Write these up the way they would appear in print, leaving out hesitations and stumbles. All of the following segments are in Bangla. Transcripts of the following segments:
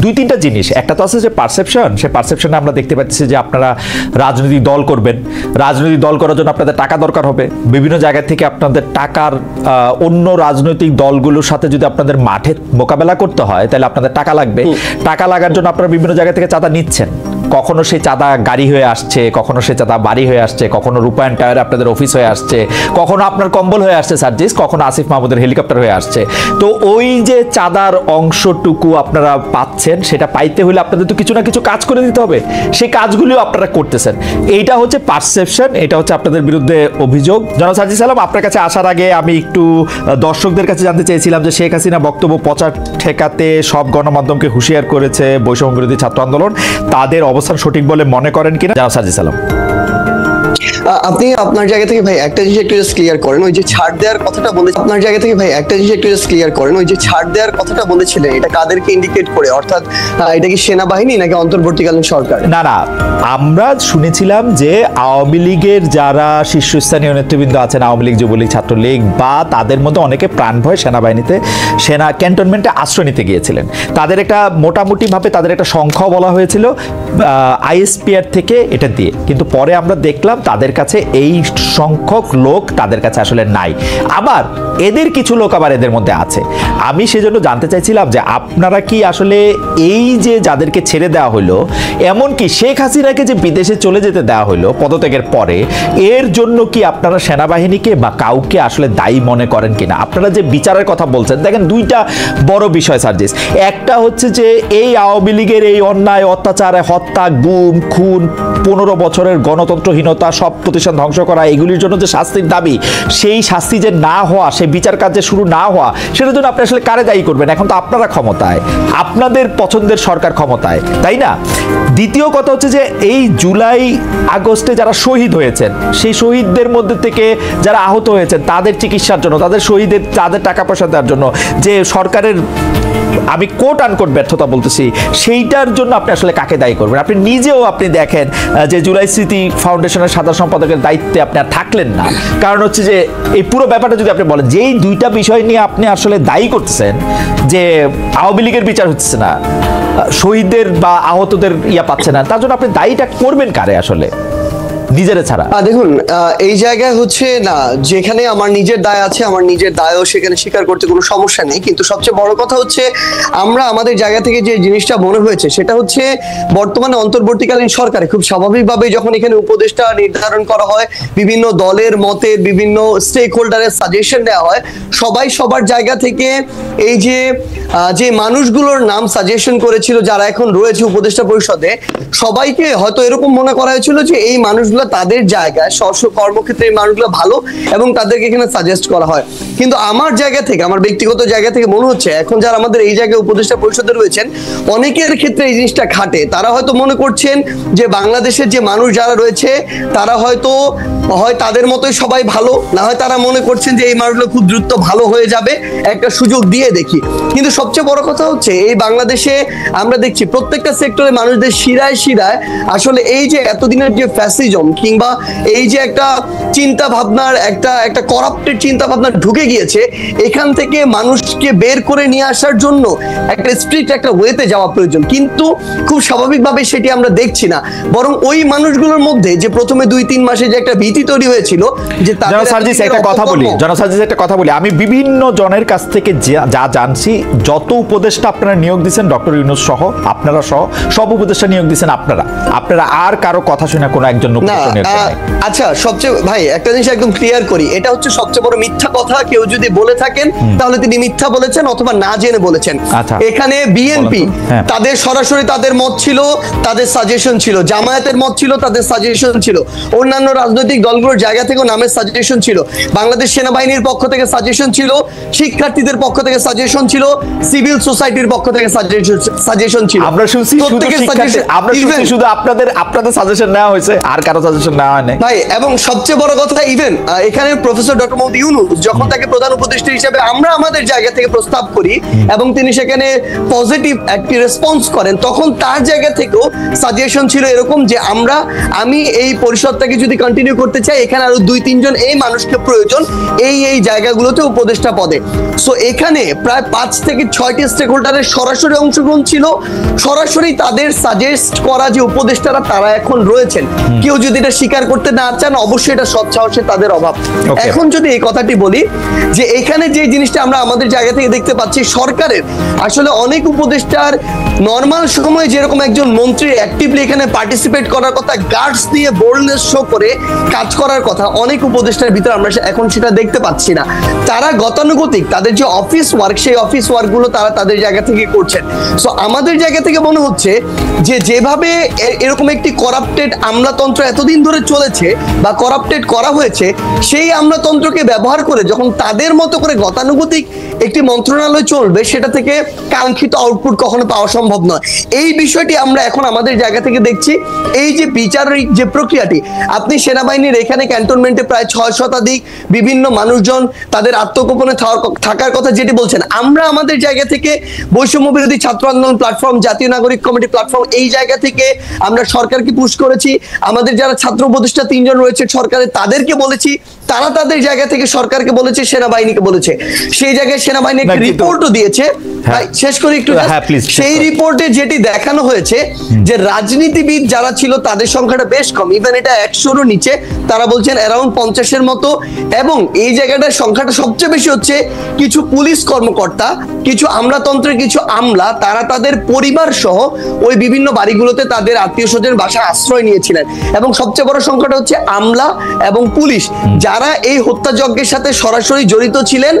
দুই তিনটা জিনিস, একটা তো আছে যে পারসেপশন, সে পারসেপশনে আমরা দেখতে পাচ্ছি যে আপনারা রাজনৈতিক দল করবেন, রাজনৈতিক দল করার জন্য আপনাদের টাকা দরকার হবে, বিভিন্ন জায়গা থেকে আপনাদের টাকার অন্য রাজনৈতিক দলগুলোর সাথে যদি আপনাদের মাঠে মোকাবেলা করতে হয় তাহলে আপনাদের টাকা লাগবে, টাকা লাগার জন্য আপনারা বিভিন্ন জায়গা থেকে চাঁদা নিচ্ছেন, কখনো সেই চাঁদা গাড়ি হয়ে আসছে, কখনো সেই চাঁদা বাড়ি হয়ে আসছে, কখনো রূপায়ণ টায়ারে আপনাদের অফিস হয়ে আসছে, কখনো আপনার কম্বল হয়ে আসছে সার্জিস, কখনো আসিফ মাহমুদের হেলিকপ্টার হয়ে আসছে। তো ওই যে চাঁদার অংশটুকু আপনারা পাচ্ছেন, সেটা পাইতে হলে আপনাদের তো কিছু না কিছু কাজ করে দিতে হবে, সেই কাজগুলিও আপনারা করতেছেন। এইটা হচ্ছে পারসেপশন, এটা হচ্ছে আপনাদের বিরুদ্ধে অভিযোগ। জনাব সার্জিস আলম, আপনার কাছে আসার আগে আমি একটু দর্শকদের কাছে জানতে চেয়েছিলাম যে শেখ হাসিনা বক্তব্য পচা ঠেকাতে সব গণমাধ্যমকে হুঁশিয়ার করেছে বৈষম্য বিরোধী ছাত্র আন্দোলন, তাদের অবস্থান সঠিক বলে মনে করেন কিনা? জনাব সার্জিস আলম, আপনি আপনার জায়গা থেকে ভাই একটা জিনিস একটু জাস্ট ক্লিয়ার করেন, ওই যে ছাড় দেওয়ার কথাটা বলে আপনার জায়গা থেকে ভাই একটা জিনিস একটু জাস্ট ক্লিয়ার করেন, ওই যে ছাড় দেওয়ার কথাটা বলেছিলেন এটা কাদেরকে ইন্ডিকেট করে, অর্থাৎ এটা কি সেনাবাহিনী নাকি অন্তর্বর্তীকালীন সরকার? না না, আমরা শুনেছিলাম যে আওয়ামী লীগের যারা শীর্ষস্থানীয় নেতৃবৃন্দ আছেন, আওয়ামী লীগ, যুবলীগ, ছাত্রলীগ বা তাদের মধ্যে অনেকে প্রাণ ভয় সেনাবাহিনীতে সেনা ক্যান্টনমেন্টে আশ্রয় নিতে গিয়েছিলেন, তাদের একটা মোটামুটিভাবে তাদের একটা সংখ্যা বলা হয়েছিল আইএসপিআর থেকে এটা দিয়ে, কিন্তু পরে আমরা দেখলাম তাদের কাছে এই সংখ্যক লোক তাদের কাছে আসলে নাই, আবার এদের কিছু লোক আবার এদের মধ্যে আছে। আমি সেজন্য জানতে চাইছিলাম যে আপনারা কি আসলে এই যে যাদেরকে ছেড়ে দেওয়া হলো, এমনকি শেখ হাসিনাকে যে বিদেশে চলে যেতে দেওয়া হলো পদত্যাগের পরে, এর জন্য কি আপনারা সেনাবাহিনীকে বা কাউকে আসলে দায়ী মনে করেন কিনা? আপনারা যে বিচারের কথা বলছেন, দেখেন দুইটা বড় বিষয় সার্জিস, একটা হচ্ছে যে এই আওয়ামী লীগের এই অন্যায় অত্যাচার, হত্যা, গুম, খুন, 15 বছরের গণতন্ত্রহীনতা, সব প্রতিষ্ঠান ধ্বংস করা, এগুলির জন্য যে শাস্তির দাবি, সেই শাস্তি যে না হওয়া, সেই বিচার কার্য শুরু না হওয়া, সেটার জন্য আপনি আসলে কারে দায়ী করবেন? এখন তো আপনারা ক্ষমতায়, আপনাদের পছন্দের সরকার ক্ষমতায়, তাই না? দ্বিতীয় কথা হচ্ছে যে এই জুলাই আগস্টে যারা শহীদ হয়েছেন, সেই শহীদদের মধ্যে থেকে যারা আহত হয়েছেন তাদের চিকিৎসার জন্য, তাদের টাকা পয়সা দেওয়ার জন্য যে সরকারের, আমি কোট আনকোট ব্যর্থতা বলতেছি, সেইটার জন্য আপনি আসলে কাকে দায়ী করবেন? আপনি নিজেও আপনি দেখেন যে জুলাই স্মৃতি ফাউন্ডেশনের সাধারণ সম্পাদকের দায়িত্বে আপনি আর থাকলেন না, কারণ হচ্ছে যে এই পুরো ব্যাপারটা যদি আপনি বলেন, যেই দুইটা বিষয় নিয়ে আপনি আসলে দায়ী করতেছেন যে আওয়ামী লীগের বিচার হচ্ছে না, শহীদদের বা আহতদের পাচ্ছে না, তার জন্য আপনি দায়ীটা করবেন কারে আসলে? নিজের ছাড়া দেখুন, এই জায়গায় হচ্ছে না, যেখানে আমার নিজের দায় আছে, আমার নিজের দায়ও সেখানে স্বীকার করতে কোনো সমস্যা নেই, কিন্তু সবচেয়ে বড় কথা হচ্ছে আমরা আমাদের জায়গা থেকে যে জিনিসটা মনে হয়েছে সেটা হচ্ছে বর্তমানে অন্তর্বর্তীকালীন সরকারে খুব স্বাভাবিকভাবে যখন এখানে উপদেষ্টা নির্ধারণ করা হয়, বিভিন্ন দলের মতের, বিভিন্ন স্টেক হোল্ডারের সাজেশন দেওয়া হয়, সবাই সবার জায়গা থেকে এই যে মানুষগুলোর নাম সাজেশন করেছিল যারা এখন রয়েছে উপদেষ্টা পরিষদে, সবাইকে হয়তো এরকম মনে করা হয়েছিল যে এই মানুষগুলো তাদের জায়গায় স্ব কর্মক্ষেত্রে এই মানুষগুলো ভালো এবং তাদেরকে এখানে সাজেস্ট করা হয়। কিন্তু আমার জায়গা থেকে, আমার ব্যক্তিগত জায়গা থেকে মনে হচ্ছে এখন যারা আমাদের এই জায়গায় উপদেষ্টা পরিষদে রয়েছেন, অনেকের ক্ষেত্রে এই জিনিসটা খাটে। তারা হয়তো মনে করছেন যে বাংলাদেশের যে মানুষ যারা রয়েছে তারা হয়তো হয় তাদের মতোই সবাই ভালো, না হয় তারা মনে করছেন যে এই মানুষগুলো খুব দ্রুত ভালো হয়ে যাবে, একটা সুযোগ দিয়ে দেখি। কিন্তু সবচেয়ে বড় কথা হচ্ছে এই বাংলাদেশে আমরা দেখছি প্রত্যেকটা সেক্টরে মানুষদের শিরায় শিরায় আসলে এই যে এতদিনের যে ফ্যাসিজম কিংবা এই যে একটা চিন্তা ভাবনার একটা করাপ্টেড চিন্তা ভাবনা ঢুকে গিয়েছে, এখান থেকে মানুষকে বের করে নিয়ে আসার জন্য একটা স্ট্রিক্ট একটা ওয়েতে যাওয়া প্রয়োজন, কিন্তু খুব স্বাভাবিকভাবে সেটি আমরা দেখছি না। বরং ওই মানুষগুলোর মধ্যে যে প্রথমে 2-3 মাসে যে একটা ভীতি তৈরি হয়েছিল যে একটা কথা বলি, আমি বিভিন্ন জনের কাছ থেকে যা জানছি, যত উপদেষ্টা আপনারা নিয়োগ দিচ্ছেন, ডক্টর ইউনূস সহ, আপনারা সহ সব উপদেষ্টা নিয়োগ দিচ্ছেন আপনারা আর কারো কথা শুনে কোনো একজন আচ্ছা, সবচেয়ে ভাই একটা জিনিস একদম ক্লিয়ার করি, এটা হচ্ছে সবচেয়ে বড় মিথ্যা কথা। কেউ যদি বলে থাকেন তাহলে তিনি মিথ্যা বলেছেন অথবা না জেনে বলেছেন। এখানে বিএনপি তাদের সরাসরি তাদের মত ছিল, তাদের সাজেশন ছিল, জামায়াতের মত ছিল, তাদের সাজেশন ছিল, অন্যান্য রাজনৈতিক দলগুলোর জায়গা থেকে নামের সাজেশন ছিল, বাংলাদেশ সেনাবাহিনীর পক্ষ থেকে সাজেশন ছিল, শিক্ষার্থীদের পক্ষ থেকে সাজেশন ছিল, সিভিল সোসাইটির পক্ষ থেকে সাজেশন ছিল। আমরা শুধু আপনাদের সাজেশন নেওয়া হয়েছে, আর কারো সাজেশন নেওয়া হয় নাই ভাই। এবং সবচেয়ে বড় কথা, ইভেন এখানে প্রফেসর ডক্টর মোহাম্মদ ইউনূস যখন তাকে প্রধান উপদেষ্টা হিসেবে আমরা আমাদের জায়গা থেকে প্রস্তাব করি এবং তিনি সেখানে পজিটিভ একটি রেসপন্স করেন, তখন তার জায়গা থেকেও সাজেশন ছিল এরকম যে আমি এই পরিষদটাকে যদি কন্টিনিউ করতে চাই, এখানে আরো 2-3 জন এই মানুষকে প্রয়োজন এই জায়গাগুলোতে উপদেষ্টা পদে। সো এখানে প্রায় 5 থেকে 6টি স্টেক হোল্ডারের সরাসরি অংশগ্রহণ ছিল, সরাসরি তাদের সাজেস্ট করা যে উপদেষ্টারা তারা এখন রয়েছেন। কেউ যদি এটা স্বীকার করতে না চান, অবশ্যই এটা সৎ সাহসে তাদের অভাব। এখন যদি এই কথাটি বলি যে এখানে যে জিনিসটা আমরা আমাদের জায়গা থেকে দেখতে পাচ্ছি, সরকারের আসলে অনেক উপদেষ্টার নর্মাল সময়ে যেরকম একজন মন্ত্রী অ্যাক্টিভলি এখানে পার্টিসিপেট করার কথা, গার্ডস দিয়ে বোল্ডনেস শো করে কাজ করার কথা, অনেক উপদেষ্টার ভিতরে আমরা এখন সেটা দেখতে পাচ্ছি না। তারা গতানুগতিক তাদের যে অফিস ওয়ার্ক, সেই অফিস ওয়ার্ক গুলো তারা তাদের জায়গা থেকে করছেন। সো আমাদের জায়গা থেকে মনে হচ্ছে যে যেভাবে এরকম একটি করাপ্টেড আমলাতন্ত্র এতদিন ধরে চলেছে বা করাপ্টেড করা হয়েছে, সেই আমলাতন্ত্রকে ব্যবহার করে যখন তাদের মতো করে গতানুগতিক একটি মন্ত্রণালয় চলবে, সেটা থেকে কাঙ্ক্ষিত আউটপুট কখনো পাওয়া সম্ভব নয়। এই বিষয়টি আমরা এখন আমাদের জায়গা থেকে দেখছি। এই যে বিচারিক যে প্রক্রিয়াটি, আপনি সেনাবাহিনীর এখানে ক্যান্টনমেন্টে প্রায় 6 শতাধিক বিভিন্ন মানুষজন তাদের আত্মগোপনে থাকার কথা যেটি বলছেন, আমরা আমাদের জায়গা থেকে বৈষম্য বিরোধী ছাত্র আন্দোলন প্ল্যাটফর্ম, জাতীয় নাগরিক কমিটি প্ল্যাটফর্ম, এই জায়গা থেকে আমরা সরকারকে পুশ করেছি। আমাদের যারা ছাত্র উপদেষ্টা 3 জন রয়েছে সরকারে, তাদেরকে বলেছি, তারা তাদের জায়গা থেকে সরকারকে বলেছে, সেনাবাহিনীকে বলেছে। সেই জায়গায় সেনাবাহিনী একটা রিপোর্টও দিয়েছে। শেষ করি একটু। সেই রিপোর্টে যেটি দেখানো হয়েছে যে রাজনীতিবিদ যারা ছিল তাদের সংখ্যাটা বেশ কম, ইভেন এটা 100-রও নিচে, তারা বলছেন অ্যারাউন্ড 50-এর মতো। এবং এই জায়গাটার সংখ্যাটা সবচেয়ে বেশি হচ্ছে কিছু পুলিশ কর্মকর্তা, কিছু আমলাতন্ত্রের কিছু আমলা, তারা তাদের পরিবার সহ ওই বিভিন্ন বাড়িগুলোতে তাদের আত্মীয় স্বজন বাসায় আশ্রয় নিয়েছিলেন। এবং সবচেয়ে বড় সংখ্যাটা হচ্ছে আমলা এবং পুলিশ, যারা এই হত্যাযজ্ঞের সাথে সরাসরি জড়িত ছিলেন,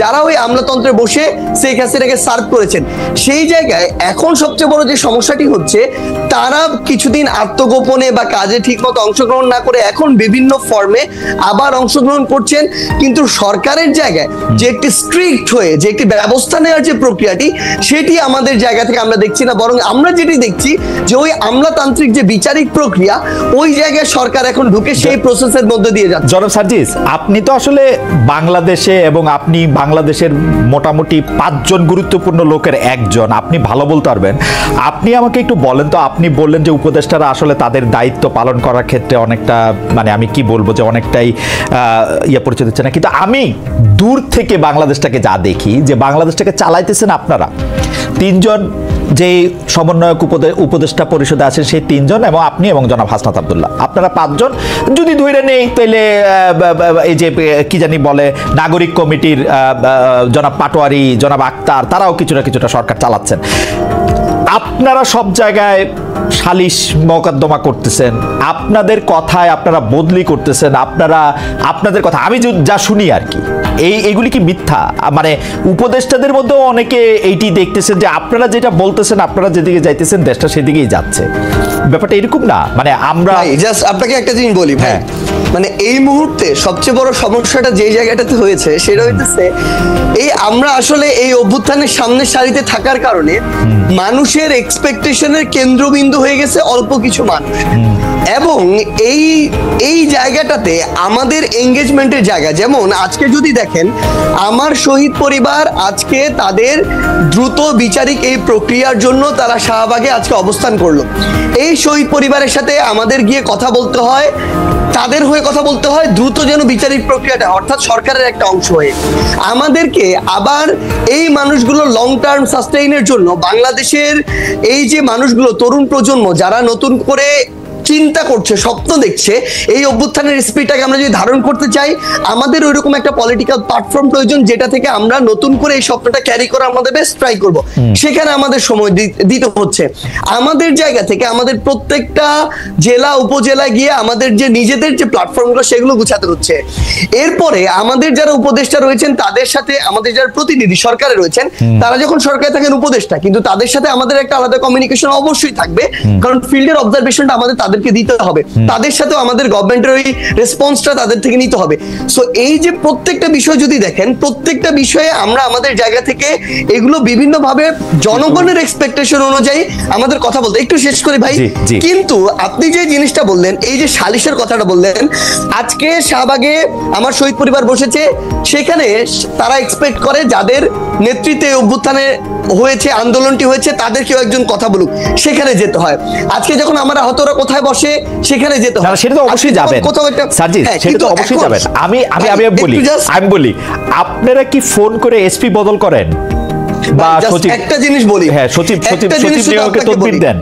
যারা ওই আমলাতন্ত্রে বসে শেখ হাসিনাকে সার্ভ করেছেন। সেই জায়গায় এখন সবচেয়ে বড় যে সমস্যাটি হচ্ছে, তারা কিছুদিন আত্মগোপনে বা কাজে ঠিকমতো অংশগ্রহণ না করে এখন বিভিন্ন ফর্মে আবার অংশগ্রহণ করছেন। কিন্তু সরকারের জায়গায় যে একটি স্ট্রিক্ট হয়ে যে একটি ব্যবস্থা নেওয়ার যে প্রক্রিয়াটি, সেটি আমাদের জায়গা থেকে আমরা দেখছি না। বরং আমরা যেটি দেখছি যে ওই আমলাতান্ত্রিক যে বিচারিক প্রক্রিয়া, ওই জায়গায় সরকার এখন ঢুকে সেই প্রসেসের মধ্যে দিয়ে যাচ্ছে। জনাব সার্জিস, আপনি তো আসলে বাংলাদেশে এবং আপনি বাংলাদেশের মোটামুটি 5 জন গুরুত্বপূর্ণ লোকের একজন, আপনি ভালো বলতে পারবেন। আপনি আমাকে একটু বলেন তো, আপনি বললেন যে উপদেষ্টারা আসলে তাদের দায়িত্ব পালন করার ক্ষেত্রে অনেকটা, মানে আমি কি বলবো, যে অনেকটাই পরিচয় দিচ্ছে না। কিন্তু আমি দূর থেকে বাংলাদেশটাকে যা দেখি, যে বাংলাদেশটাকে চালাইতেছেন আপনারা 3 জন, যে সমন্বয়ক উপদেষ্টা পরিষদে আছেন সেই 3 জন, এবং আপনি এবং জনাব হাসনাত আব্দুল্লাহ, আপনারা 5 জন যদি ধরে নেই, তাহলে এই যে কি জানি বলে নাগরিক কমিটির জনাব পাটোয়ারি, জনাব আক্তার, তারাও কিছুটা সরকার চালাচ্ছেন। আপনারা সব জায়গায় সালিশ মোকদ্দমা করতেছেন, আপনাদের কথায় আপনারা বদলি করতেছেন, আপনাদের কথা আমি যা শুনি আর কি, এইগুলি কি মিথ্যা? মানে উপদেষ্টাদের মধ্যেও অনেকে এইটি দেখতেছেন যে আপনারা যেটা বলতেছেন, আপনারা যেদিকে যাইতেছেন দেশটা সেদিকেই যাচ্ছে। ব্যাপারটা এরকম না? মানে আমরা জাস্ট আপনাকে একটা জিনিস বলি ভাই, মানে এই মুহূর্তে সবচেয়ে বড় সমস্যাটা যে জায়গাটাতে হয়েছে, সেটা হইতেছে এই আমরা আসলে এই অভ্যুত্থানের সামনের সারিতে থাকার কারণে মানুষের এক্সপেকটেশনের কেন্দ্রবিন্দু হয়ে গেছে অল্প কিছু মানুষ। এবং এই জায়গাটাতে আমাদের এঙ্গেজমেন্টের জায়গা, যেমন আজকে যদি দেখেন, আমার শহীদ পরিবার আজকে তাদের দ্রুত বিচারিক এই প্রক্রিয়ার জন্য তারা শাহবাগে আজকে অবস্থান করলো। এই শহীদ পরিবারের সাথে আমাদের গিয়ে কথা বলতে হয়, তাদের হয়ে কথা বলতে হয়, দ্রুত যেন বিচারিক প্রক্রিয়াটা, অর্থাৎ সরকারের একটা অংশ হয়ে আমাদেরকে আবার এই মানুষগুলো লং টার্ম সাস্টেইনের জন্য বাংলাদেশের এই যে মানুষগুলো, তরুণ প্রজন্ম যারা নতুন করে চিন্তা করছে, স্বপ্ন দেখছে, এই অভ্যুত্থানের স্পিডটাকে আমরা যদি ধারণ করতে চাই, আমাদের ওইরকম একটা পলিটিক্যাল প্ল্যাটফর্ম প্রয়োজন, যেটা থেকে আমরা নতুন করে এই স্বপ্নটা ক্যারি করা আমাদের বেস্ট ট্রাই করব। সেখানে আমাদের সময় দিতে হচ্ছে। আমাদের জায়গা থেকে আমাদের প্রত্যেকটা জেলা উপজেলায় গিয়ে আমাদের যে নিজেদের যে প্ল্যাটফর্মগুলো, সেগুলো গুছাতে হচ্ছে। এরপরে আমাদের যারা উপদেষ্টা রয়েছেন, তাদের সাথে আমাদের যারা প্রতিনিধি সরকারে রয়েছেন, তারা যখন সরকারে থাকেন উপদেষ্টা, কিন্তু তাদের সাথে আমাদের একটা আলাদা কমিউনিকেশন অবশ্যই থাকবে, কারণ ফিল্ডের অবজারভেশনটা আমাদের তাদের আমাদেরকে দিতে হবে, তাদের সাথেও আমাদের গভর্নমেন্টের ওই রেসপন্সটা তাদের থেকে নিতে হবে। সো এই যে প্রত্যেকটা বিষয় যদি দেখেন, প্রত্যেকটা বিষয়ে আমরা আমাদের জায়গা থেকে এগুলো বিভিন্ন ভাবে জনগণের এক্সপেকটেশন অনুযায়ী আমাদের কথা বলতে। একটু শেষ করি ভাই, কিন্তু আপনি যে জিনিসটা বললেন, এই যে সালিশের কথাটা বললেন, আজকে শাহবাগে আমার শহীদ পরিবার বসেছে, সেখানে তারা এক্সপেক্ট করে যাদের নেতৃত্বে অভ্যুত্থানে হয়েছে, আন্দোলনটি হয়েছে, তাদের কেউ একজন কথা বলুক, সেখানে যেতে হয়। আজকে যখন আমার আহতরা কোথায় বসে, সেখানে যেতে হয়। সেটা তো অবশ্যই যাবেন সার্জিস, সেটা তো অবশ্যই যাবেন। আমি বলি আপনারা কি ফোন করে এসপি বদল করেন বা সচিব? একটা জিনিস বলি, হ্যাঁ, সচিব নিয়োগকে তদবির দেন।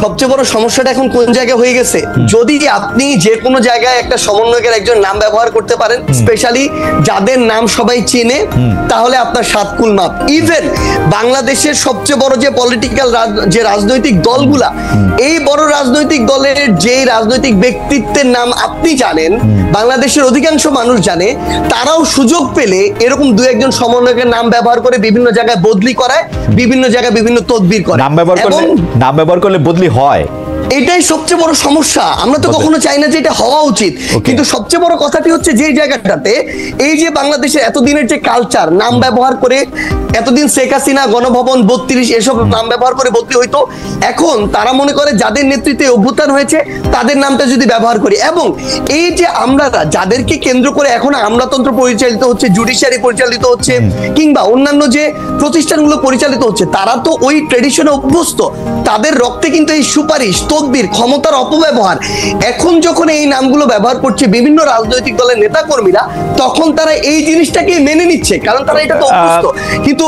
সবচেয়ে বড় সমস্যাটা এখন কোন জায়গায় হয়ে গেছে, যদি আপনি যে কোনো জায়গায় একটা সমন্বয়কের একজন নাম ব্যবহার করতে পারেন, স্পেশালি যাদের নাম সবাই চেনে, তাহলে আপনার সাতকুল মাপ। ইভেন বাংলাদেশের সবচেয়ে বড় যে পলিটিক্যাল যে রাজনৈতিক দলগুলা, এই বড় রাজনৈতিক দলের যে রাজনৈতিক ব্যক্তিত্বের নাম আপনি জানেন, বাংলাদেশের অধিকাংশ মানুষ জানে, তারাও সুযোগ পেলে এরকম দু একজন সমন্বয়কের নাম ব্যবহার করে বিভিন্ন জায়গায় বদলি করায়, বিভিন্ন জায়গায় বিভিন্ন তদবির করে। নাম ব্যবহার করলে বদলি হয়, এটাই সবচেয়ে বড় সমস্যা। আমরা তো কখনো চাই না যে এটা হওয়া উচিত, কিন্তু সবচেয়ে বড় কথাটি হচ্ছে যে জায়গাটাতে এই যে বাংলাদেশের এতদিনের যে কালচার, নাম ব্যবহার করে, এতদিন শেখ হাসিনা, গণভবন 32 এসব নাম ব্যবহার করে বদলি হইতো, এখন তারা মনে করে যাদের নেতৃত্বে অভ্যুত্থান হয়েছে তাদের নামটা যদি ব্যবহার করি, এবং এই যে আমরা যাদেরকে কেন্দ্র করে এখন আমলাতন্ত্র পরিচালিত হচ্ছে, জুডিশিয়ারি পরিচালিত হচ্ছে, কিংবা অন্যান্য যে প্রতিষ্ঠানগুলো পরিচালিত হচ্ছে, তারা তো ওই ট্রেডিশনে অভ্যস্ত, তাদের রক্তে কিন্তু এই সুপারিশ, তদবির, ক্ষমতার অপব্যবহার, এখন যখন এই নামগুলো ব্যবহার করছে বিভিন্ন রাজনৈতিক দলের নেতা কর্মীরা, তখন তারা এই জিনিসটাকে মেনে নিচ্ছে, কারণ তারা এটা তো অভ্যস্ত। কিন্তু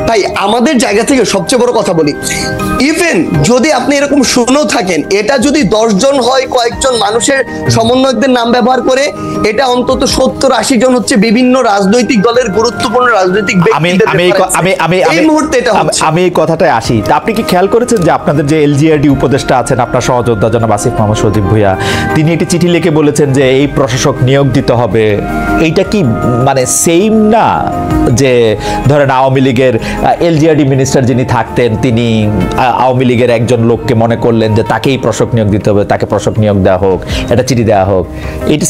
ভাই আমাদের জায়গা থেকে সবচেয়ে বড় কথা বলি, ইভেন যদি আপনি এরকম শুনেও থাকেন, এটা যদি 10 জন হয়, কয়েকজন মানুষের সমন্বয়কদের নাম ব্যবহার করে, এটা অন্তত 70-80 জন হচ্ছে বিভিন্ন রাজনৈতিক দলের গুরুত্বপূর্ণ রাজনৈতিক ব্যক্তিদের। এই মুহূর্তে এটা হচ্ছে। আমি এই কথাটায় আসি। আপনি কি খেয়াল করেছেন যে আপনাদের যে এলজিআরডি উপদেষ্টা আছেন, আপনার সহযোদ্ধা জনাব আসিফ মাহমুদ সজীব ভুঁইয়া, তিনি একটি চিঠি লিখে বলেছেন যে এই প্রশাসক নিয়োগ দিতে হবে। এইটা কি মানে সেম না যে ধরেন আওয়ামী লীগের এলজিআরডি মিনিস্টার যিনি থাকতেন, তিনি আওয়ামী লীগের একজন লোককে মনে করলেন যে তাকেই প্রশাসক নিয়োগ দিতে হবে, তাকে প্রশাসক নিয়োগ দেওয়া হোক, এটা চিঠি দেওয়া হোক। এটা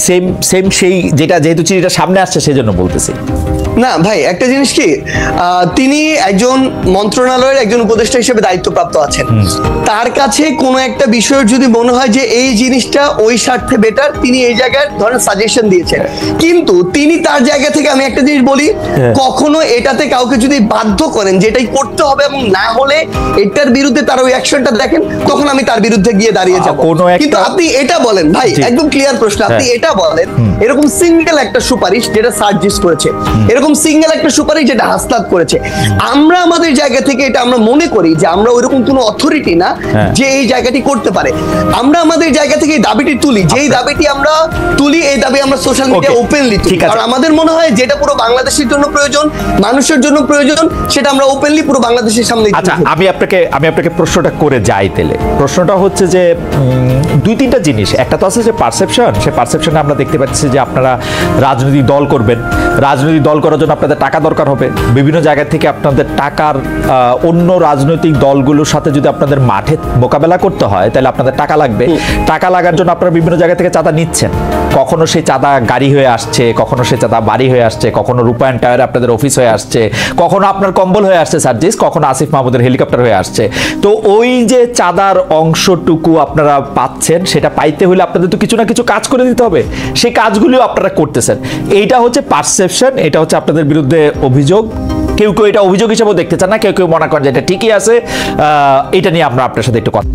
সেম সেই যেটা, যেহেতু চিঠিটা সামনে আসছে সেজন্য বলতেছি। না ভাই, একটা জিনিস কি, তিনি একজন মন্ত্রণালয়ের একজন উপদেষ্টা হিসেবে দায়িত্বপ্রাপ্ত আছেন, তার কাছে কোনো একটা বিষয়ের যদি মনে হয় যে এই জিনিসটা ওই স্বার্থে বেটার, তিনি এই জায়গায় ধরেন সাজেশন দিয়েছেন, কিন্তু তিনি তার জায়গা থেকে, আমি একটা জিনিস বলি, কখনো এটাতে কাউকে যদি বাধ্য করেন যে এটাই করতে হবে এবং না হলে এটার বিরুদ্ধে তার ওই অ্যাকশনটা দেখেন, তখন আমি তার বিরুদ্ধে গিয়ে দাঁড়িয়ে যাব। কিন্তু আপনি এটা বলেন ভাই, একদম ক্লিয়ার প্রশ্ন, আপনি এটা বলেন, এরকম সিঙ্গেল একটা সুপারিশ যেটা সার্জিস করেছে, এরকম সিঙ্গেল একটা সুপারিশ যেটা হাসনাত করেছে, আমরা আমাদের জায়গা থেকে এটা আমরা মনে করি যে আমরা ওইরকম কোনো অথরিটি না যে এই জায়গাটি করতে পারে। আমরা আমাদের জায়গা থেকে এই দাবিটি তুলি, যেই দাবিটি আমরা তুলি, এই দাবি আমরা সোশ্যাল মিডিয়া ওপেনলি তুলি, কারণ আমাদের মনে হয় যেটা পুরো বাংলাদেশের জন্য প্রয়োজন, মানুষের জন্য প্রয়োজন, সেটা আমরা ওপেনলি পুরো বাংলাদেশের সামনে। আচ্ছা, আমি আপনাকে প্রশ্নটা করে যাই তাহলে। প্রশ্নটা হচ্ছে যে 2-3টা জিনিস, একটা তো আছে যে পারসেপশন, সে পারসেপশনে আমরা দেখতে পাচ্ছি যে আপনারা রাজনৈতিক দল করবেন, রাজনৈতিক দল করার জন্য আপনাদের টাকা দরকার হবে, বিভিন্ন জায়গা থেকে আপনাদের টাকার অন্য রাজনৈতিক দলগুলোর সাথে যদি আপনাদের মাঠে মোকাবেলা করতে হয় তাহলে আপনাদের টাকা লাগবে। টাকা লাগার জন্য আপনারা বিভিন্ন জায়গা থেকে চাঁদা নিচ্ছেন, কখনো সেই চাঁদা গাড়ি হয়ে আসছে, কখনো সেই চাঁদা বাড়ি হয়ে আসছে, কখনো রূপায়ণ টায়ারে আপনাদের অফিস হয়ে আসছে, কখনো আপনার কম্বল হয়ে আসছে সার্জিস, কখনো আসিফ মাহমুদের হেলিকপ্টার হয়ে আসছে। তো ওই যে চাঁদার অংশটুকু আপনারা পাচ্ছেন, সেটা পাইতে হলে আপনাদের তো কিছু না কিছু কাজ করে দিতে হবে, সেই কাজগুলিও আপনারা করতেছেন। এইটা হচ্ছে পারসেপশন, এটা হচ্ছে আপনাদের বিরুদ্ধে অভিযোগ। কেউ কেউ এটা অভিযোগ হিসেবেও দেখতে চান না, কেউ কেউ মনে করেন যে এটা ঠিকই আছে। এটা নিয়ে আমরা আপনার সাথে একটু কথা